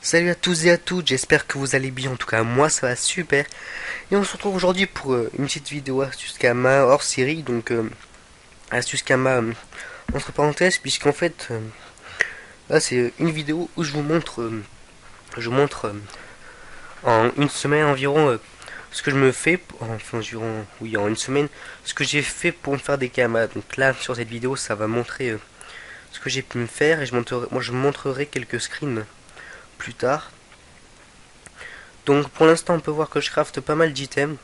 Salut à tous et à toutes, j'espère que vous allez bien, en tout cas moi ça va super. Et on se retrouve aujourd'hui pour une petite vidéo astuce Kama hors série, donc astuce Kama entre parenthèses, puisqu'en fait là c'est une vidéo où je vous montre en une semaine environ ce que je me fais, enfin environ, oui en une semaine, ce que j'ai fait pour me faire des Kama. Donc là sur cette vidéo ça va montrer ce que j'ai pu me faire et je montrerai quelques screens plus tard. Donc pour l'instant on peut voir que je crafte pas mal d'items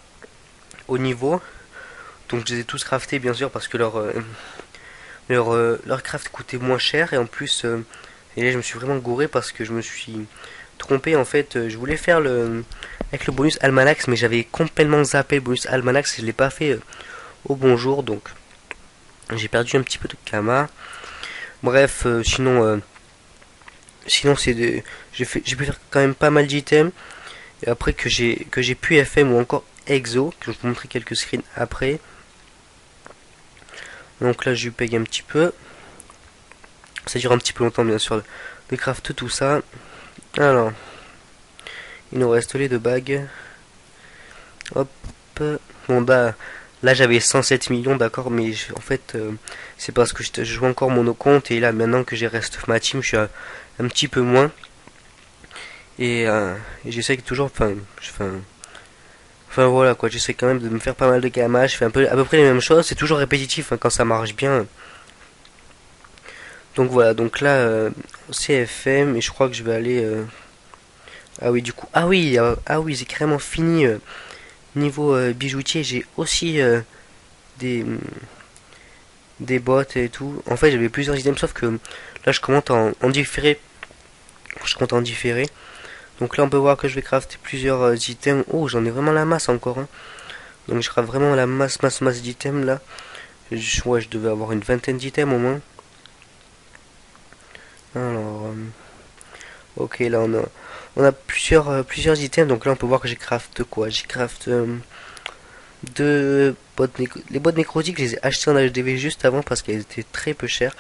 au niveau. Donc je les ai tous craftés bien sûr parce que leur craft coûtait moins cher et en plus et là je me suis vraiment gouré parce que je me suis trompé en fait. Je voulais faire le avec le bonus Almanax mais j'avais complètement zappé le bonus Almanax et je l'ai pas fait au bon jour donc j'ai perdu un petit peu de Kama. Bref, sinon j'ai pu faire quand même pas mal d'items et après que j'ai pu FM ou encore Exo que je vous montrer quelques screens après. Donc là, je lui paye un petit peu. Ça dure un petit peu longtemps, bien sûr, de craft tout ça. Alors, il nous reste les deux bagues. Hop. Bon, bah, là, j'avais 107 millions, d'accord, mais en fait, c'est parce que je joue encore mon compte. Et là, maintenant que j'ai reste ma team, je suis un petit peu moins. Et j'essaie toujours, enfin, voilà quoi, j'essaie quand même de me faire pas mal de gamma. Je fais à peu près les mêmes choses. C'est toujours répétitif hein, quand ça marche bien. Donc voilà, donc là, CFM, et je crois que je vais aller. Ah oui, du coup. Ah oui, j'ai carrément fini. Niveau bijoutier, j'ai aussi des, des bottes et tout. En fait, j'avais plusieurs items, sauf que là, je commente en différé. Je compte en différé. Donc là, on peut voir que je vais crafter plusieurs items. Oh, j'en ai vraiment la masse encore. Hein. Donc je craft vraiment la masse d'items là. Ouais, je devais avoir une vingtaine d'items au moins. Alors, ok, là on a plusieurs items. Donc là, on peut voir que j'ai craft quoi? J'ai craft deux bottes les bottes nécrotiques. Je les ai achetées en HDV juste avant parce qu'elles étaient très peu chères.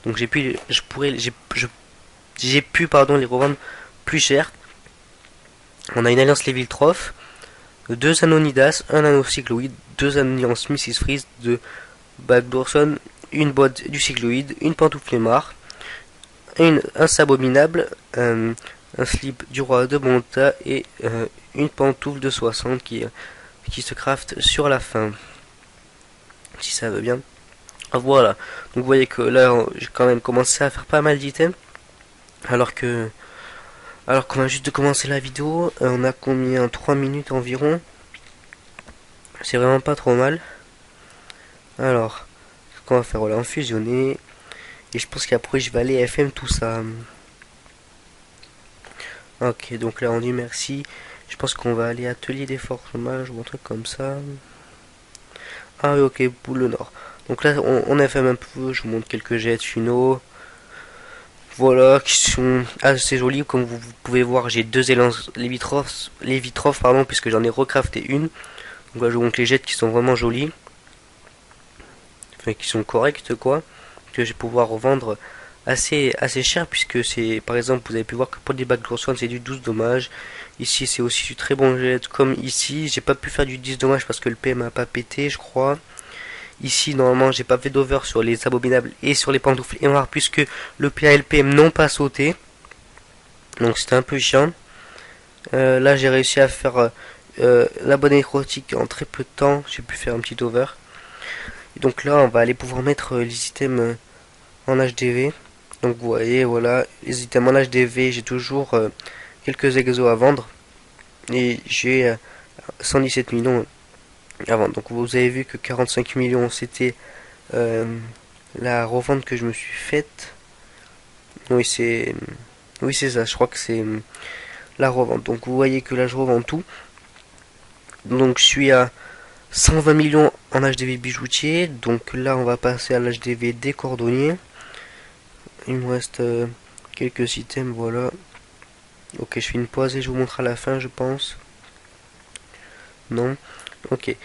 Donc j'ai pu pardon les revendre plus cher. On a une alliance Léviltroff, deux Anonidas, un Nanocycloïde, deux alliances Mrs Freeze, deux Bagdorson, une botte du cycloïde, une pantoufle Lemar, un sabominable, un slip du roi de Bonta et une pantoufle de 60 qui se craft sur la fin. Si ça veut bien. Voilà. Donc vous voyez que là j'ai quand même commencé à faire pas mal d'items. Alors que alors qu'on a juste de commencer la vidéo, on a combien 3 minutes environ. C'est vraiment pas trop mal. Alors, ce qu'on va faire, voilà, en fusionner. Et je pense qu'après je vais aller FM tout ça. Ok, donc là on dit merci. Je pense qu'on va aller atelier des formages ou un truc comme ça. Ah oui, ok, boule nord. Donc là on a fait un peu, je vous montre quelques jets finaux. Voilà, qui sont assez jolis. Comme vous pouvez voir, j'ai deux élans Lévitrophes, pardon, puisque j'en ai recrafté une. Donc là je vous montre les jets qui sont vraiment jolis. Enfin, qui sont corrects quoi. Que je vais pouvoir revendre assez cher puisque c'est par exemple vous avez pu voir que pour des bacs Grosswan c'est du 12 dommages. Ici c'est aussi du très bon jet comme ici. J'ai pas pu faire du 10 dommages parce que le PM a pas pété je crois. Ici normalement j'ai pas fait d'over sur les abominables et sur les pantoufles et noires puisque le PA et le PM n'ont pas sauté. Donc c'était un peu chiant. Là j'ai réussi à faire la bonne nécrotique en très peu de temps. J'ai pu faire un petit over. Et donc là on va aller pouvoir mettre les items en HDV. Donc vous voyez, voilà, les items en HDV, j'ai toujours quelques exos à vendre. Et j'ai 117 millions à vendre. Donc vous avez vu que 45 millions, c'était euh, la revente que je me suis faite. Oui, c'est ça, je crois que c'est la revente. Donc vous voyez que là, je revends tout. Donc je suis à 120 millions en HDV bijoutier. Donc là, on va passer à l'HDV des cordonniers. Il me reste quelques items, voilà. Ok, je fais une pause et je vous montre à la fin, je pense. Non. Ok.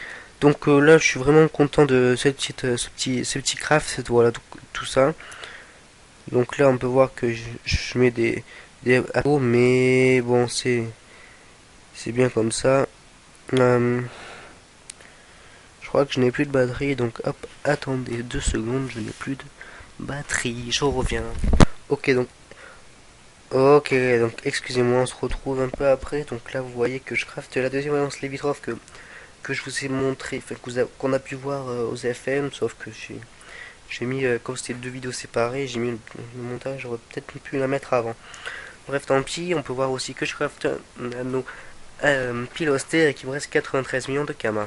Donc là, je suis vraiment content de ce petit craft, voilà, tout ça. Donc là, on peut voir que je mets mais bon, c'est bien comme ça. Euh, je crois que je n'ai plus de batterie, donc hop, attendez 2 secondes, je n'ai plus de batterie, je reviens. Ok, donc excusez-moi, on se retrouve un peu après. Donc là, vous voyez que je craft la deuxième alliance Lévitrov que je vous ai montré, enfin qu'on a pu voir aux FM, sauf que j'ai mis, comme c'était deux vidéos séparées, j'ai mis le montage, j'aurais peut-être pu la mettre avant. Bref, tant pis, on peut voir aussi que je craft un anneau pile austère et qu'il me reste 93 millions de Kama.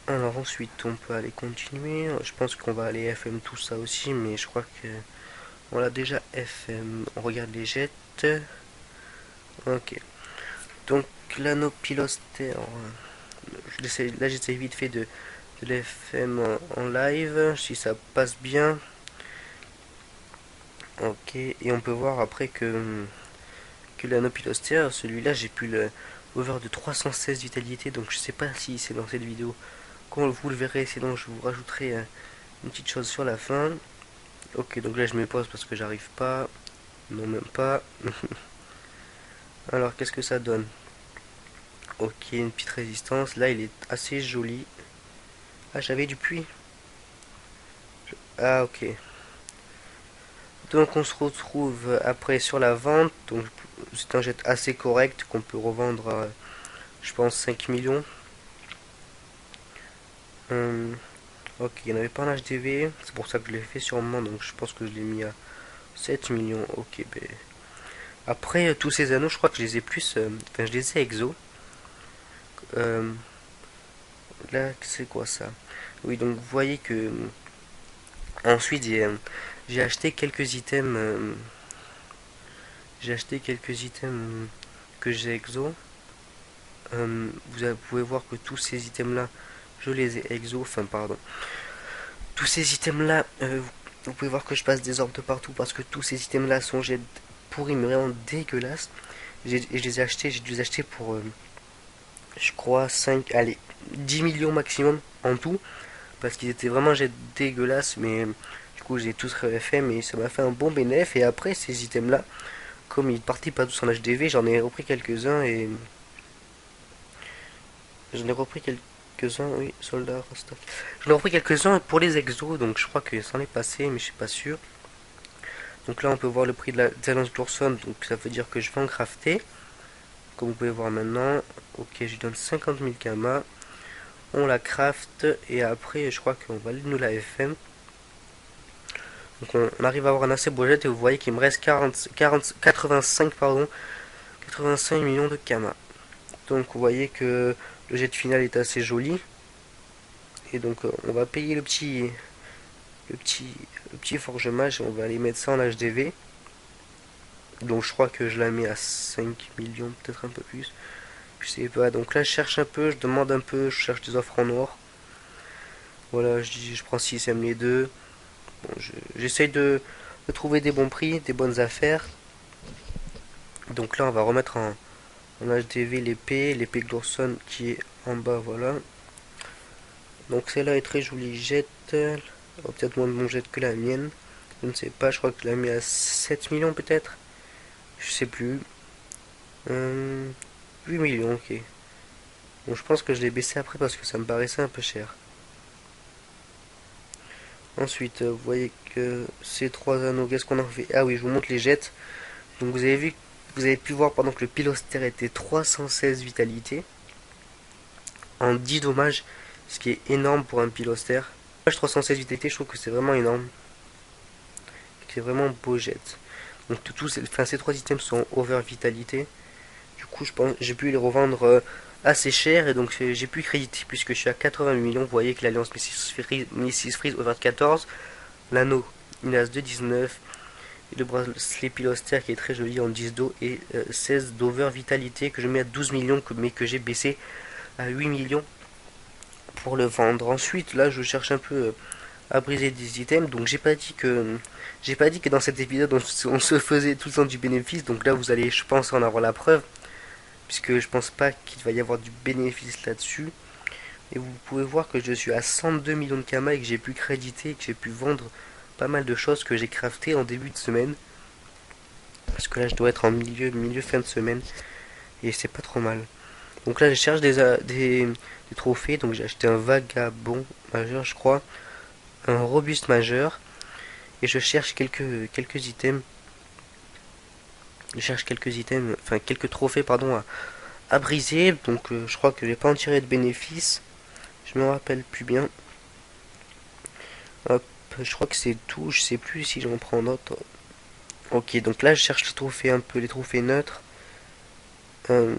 Alors ensuite, on peut aller continuer. Je pense qu'on va aller FM tout ça aussi, mais je crois que on l'a déjà FM. On regarde les jets. Ok. Donc l'anneau pile austère. Là, j'essaie vite fait de l'FM en live, si ça passe bien. Ok, et on peut voir après que l'anneau pilostéa, celui-là, j'ai pu le over de 316 vitalité, donc je sais pas si c'est dans cette vidéo. Quand vous le verrez, sinon je vous rajouterai une petite chose sur la fin. Ok, donc là je me pose parce que j'arrive pas. Non, même pas. Alors, qu'est-ce que ça donne? Ok, une petite résistance. Là, il est assez joli. Ah, j'avais du puits. Ah, ok. Donc on se retrouve après sur la vente. Donc c'est un jet assez correct qu'on peut revendre à, je pense, 5 millions. Hum, ok, il n'y en avait pas en HDV, c'est pour ça que je l'ai fait sûrement. Donc je pense que je l'ai mis à 7 millions. Ok, ben. Après tous ces anneaux, je crois que je les ai plus. Enfin, je les ai exo. Euh, Là, c'est quoi ça? Oui, donc vous voyez que. Ensuite, j'ai acheté quelques items. J'ai acheté quelques items que j'ai exo. Vous pouvez voir que tous ces items là, je les ai exo, enfin pardon. Tous ces items là, vous pouvez voir que je passe des orbes de partout parce que tous ces items là sont jets pourris mais vraiment dégueulasses. Et je les ai achetés, j'ai dû les acheter pour, je crois, 5 allez, 10 millions maximum en tout. Parce qu'ils étaient vraiment jets dégueulasses, mais du coup j'ai tous refait, mais ça m'a fait un bon bénéfice. Et après ces items là, comme ils partaient pas tous en HDV, j'en ai repris quelques-uns et j'en ai repris quelques-uns, oui, soldats, stock. J'en ai repris quelques-uns pour les exos, donc je crois que ça en est passé, mais je suis pas sûr. Donc là, on peut voir le prix de la Zalance Glorson, donc ça veut dire que je vais en crafter. Comme vous pouvez voir maintenant, ok, je lui donne 50 000 Kama. On la craft, et après, je crois qu'on va nous la FM. Donc on arrive à avoir un assez beau jet, et vous voyez qu'il me reste 85, pardon, 85 millions de Kama. Donc vous voyez que le jet final est assez joli. Et donc on va payer le petit, le petit forge mage, on va aller mettre ça en HDV. Donc je crois que je la mets à 5 millions, peut-être un peu plus. Je sais pas. Donc là je cherche un peu, je demande un peu, je cherche des offres en or. Voilà, je prends 6 M les deux. Bon, j'essaye de trouver des bons prix, des bonnes affaires. Donc là on va remettre en HDV l'épée Glorson qui est en bas, voilà. Donc celle-là est très jolie, jette. Oh, peut-être moins de bon jet que la mienne. Je ne sais pas, je crois que je l'ai mis à 7 millions peut-être. Je sais plus. 8 millions, ok. Bon, je pense que je l'ai baissé après parce que ça me paraissait un peu cher. Ensuite, vous voyez que ces trois anneaux, qu'est-ce qu'on en fait? Ah oui, je vous montre les jets. Donc vous avez vu, vous avez pu voir pendant que le pilostère était 316 vitalité en 10 dommages, ce qui est énorme pour un pilostère. 316 vitalité, je trouve que c'est vraiment énorme. C'est vraiment beau jet. Donc enfin, ces trois items sont over vitalité. Du coup, je pense j'ai pu les revendre assez cher et donc j'ai pu créditer puisque je suis à 80 millions. Vous voyez que l'alliance Mrs. Freeze over 14, l'anneau Minas de 19 et le bracelet pilostère qui est très joli en 10 d'eau et 16 d'over vitalité que je mets à 12 millions mais que j'ai baissé à 8 millions pour le vendre. Ensuite, là, je cherche un peu à briser des items. Donc j'ai pas dit que dans cet épisode on se faisait tout le temps du bénéfice. Donc là, vous allez, je pense, en avoir la preuve puisque je pense pas qu'il va y avoir du bénéfice là-dessus. Et vous pouvez voir que je suis à 102 millions de Kama et que j'ai pu créditer, que j'ai pu vendre pas mal de choses que j'ai craftées en début de semaine. Parce que là, je dois être en milieu fin de semaine. Et c'est pas trop mal. Donc là, je cherche des trophées. Donc j'ai acheté un vagabond majeur, je crois. Un robuste majeur. Et je cherche quelques items. Je cherche quelques items, enfin quelques trophées, pardon, à briser. Donc je crois que je vais pas en tirer de bénéfice. Je me rappelle plus bien. Hop, je crois que c'est tout. Je sais plus si j'en prends d'autres. Ok, donc là, je cherche les trophées un peu, les trophées neutres. Euh,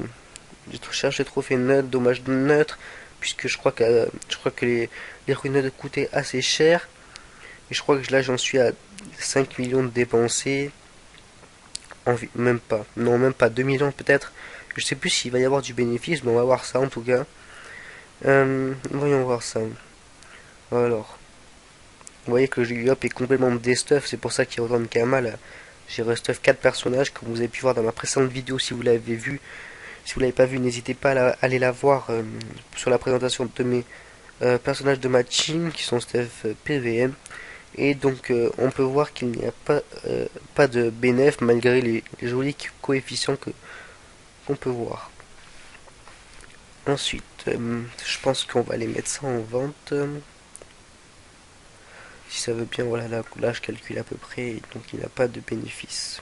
je cherche les trophées neutres, dommages neutres, puisque je crois que les ruines neutres coûtaient assez cher. Et je crois que là, j'en suis à 5 millions de dépensés. Même pas. Non, même pas. 2 millions peut-être. Je sais plus s'il va y avoir du bénéfice, mais on va voir ça en tout cas. Voyons voir ça. Alors, vous voyez que le hop est complètement destuff, c'est pour ça qu'il retourne Kamal. J'ai restuff 4 personnages, comme vous avez pu voir dans ma précédente vidéo si vous l'avez vu. Si vous l'avez pas vu, n'hésitez pas à aller la voir sur la présentation de mes personnages de ma team qui sont Steph PVM. Et donc on peut voir qu'il n'y a pas de bénéf malgré les jolis coefficients qu'on peut voir. Ensuite, je pense qu'on va aller mettre ça en vente. Si ça veut bien, voilà, là je calcule à peu près, donc il n'a pas de bénéfice.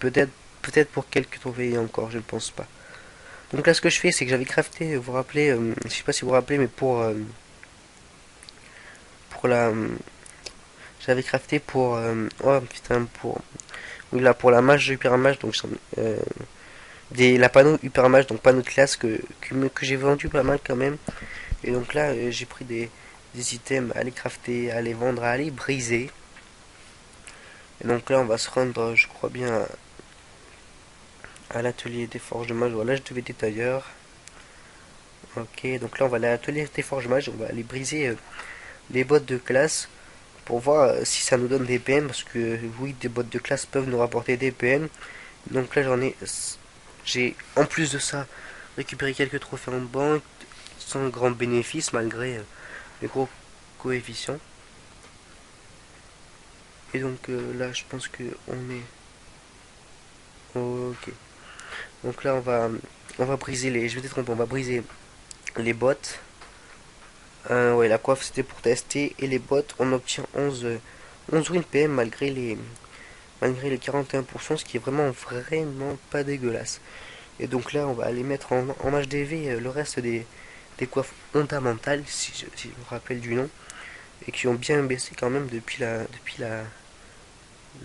Peut-être peut-être pour quelques trophées encore, je ne pense pas. Donc là ce que je fais c'est que j'avais crafté, vous vous rappelez, je sais pas si vous vous rappelez, mais pour la... j'avais crafté pour... oh putain, pour... Oui là pour la mage hyper mage, donc la panneau hyper mage, donc panneau de classe que j'ai vendu pas mal quand même. Et donc là j'ai pris des items à les crafter, à les vendre, à les briser. Et donc là on va se rendre, je crois bien, à l'atelier des forges de mage. Voilà, je devais détailleur. Ok, donc là on va aller à l'atelier des forges mage, on va aller briser les bottes de classe pour voir si ça nous donne des PM, parce que oui, des bottes de classe peuvent nous rapporter des PM. Donc là j'ai en plus de ça récupéré quelques trophées en banque sans grand bénéfice malgré les gros coefficients. Et donc là je pense que on est ok. Donc là on va briser les, je vais détromper, on va briser les bottes. Ouais, la coiffe c'était pour tester. Et les bottes, on obtient 11 win PM malgré les 41%, ce qui est vraiment pas dégueulasse. Et donc là, on va aller mettre en HDV le reste des coiffes fondamentales, si je me rappelle du nom, et qui ont bien baissé quand même depuis la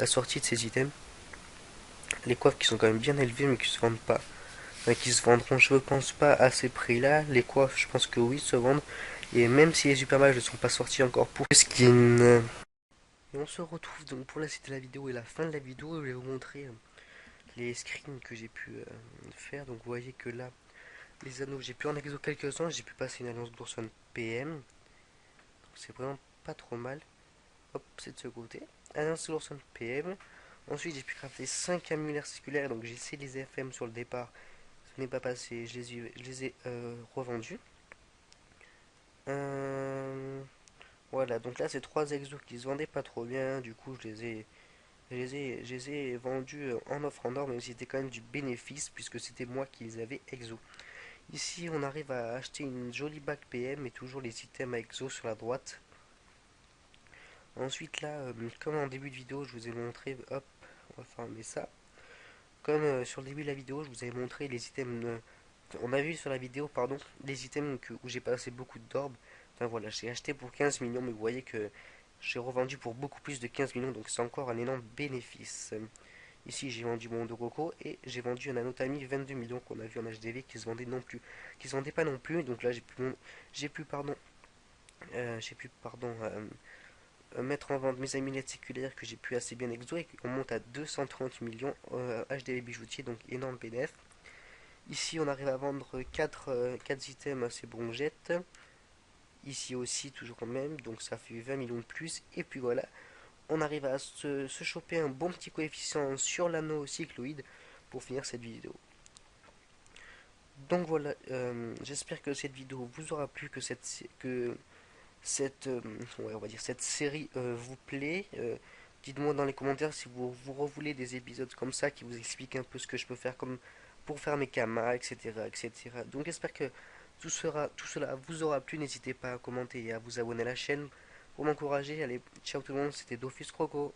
sortie de ces items. Les coiffes qui sont quand même bien élevées, mais qui se vendent pas. Enfin, qui se vendront, je pense pas à ces prix-là. Les coiffes, je pense que oui, se vendent. Et même si les supermages ne sont pas sortis encore pour skin. Et on se retrouve donc pour la suite de la vidéo et la fin de la vidéo. Je vais vous montrer les screens que j'ai pu faire. Donc vous voyez que là, les anneaux, j'ai pu en exo quelques-uns. J'ai pu passer une alliance d'Ourson PM. C'est vraiment pas trop mal. Hop, c'est de ce côté. Alliance d'Ourson PM. Ensuite, j'ai pu crafter 5 amulets circulaires. Donc j'ai essayé les FM sur le départ. Ce n'est pas passé. Je les ai revendus. Voilà, donc là, c'est 3 exos qui se vendaient pas trop bien. Du coup, je les ai vendus en offre en or, mais c'était quand même du bénéfice puisque c'était moi qui les avais exo. Ici, on arrive à acheter une jolie bague PM et toujours les items à exo sur la droite. Ensuite, là, comme en début de vidéo, je vous ai montré, hop, on va fermer ça. Comme sur le début de la vidéo, je vous avais montré les items. On a vu sur la vidéo, pardon, les items où j'ai passé beaucoup d'orbes. Enfin voilà, j'ai acheté pour 15 millions, mais vous voyez que j'ai revendu pour beaucoup plus de 15 millions, donc c'est encore un énorme bénéfice. Ici, j'ai vendu mon Doroko et j'ai vendu un Anotami 22 millions qu'on a vu en HDV qui se vendait non plus, qui se vendait pas non plus. Donc là, j'ai pu pardon mettre en vente mes amulettes séculaires que j'ai pu assez bien exo et on monte à 230 millions HDV bijoutier, donc énorme bénéfice. Ici, on arrive à vendre 4 items assez brongettes. Ici aussi, toujours quand même, donc ça fait 20 millions de plus. Et puis voilà, on arrive à se choper un bon petit coefficient sur l'anneau cycloïde pour finir cette vidéo. Donc voilà, j'espère que cette vidéo vous aura plu, que cette, ouais, on va dire cette série vous plaît. Dites-moi dans les commentaires si vous revoulez des épisodes comme ça qui vous expliquent un peu ce que je peux faire comme pour faire mes camas, etc., etc. Donc j'espère que tout cela vous aura plu. N'hésitez pas à commenter et à vous abonner à la chaîne pour m'encourager. Allez, ciao tout le monde, c'était Dofus Croco.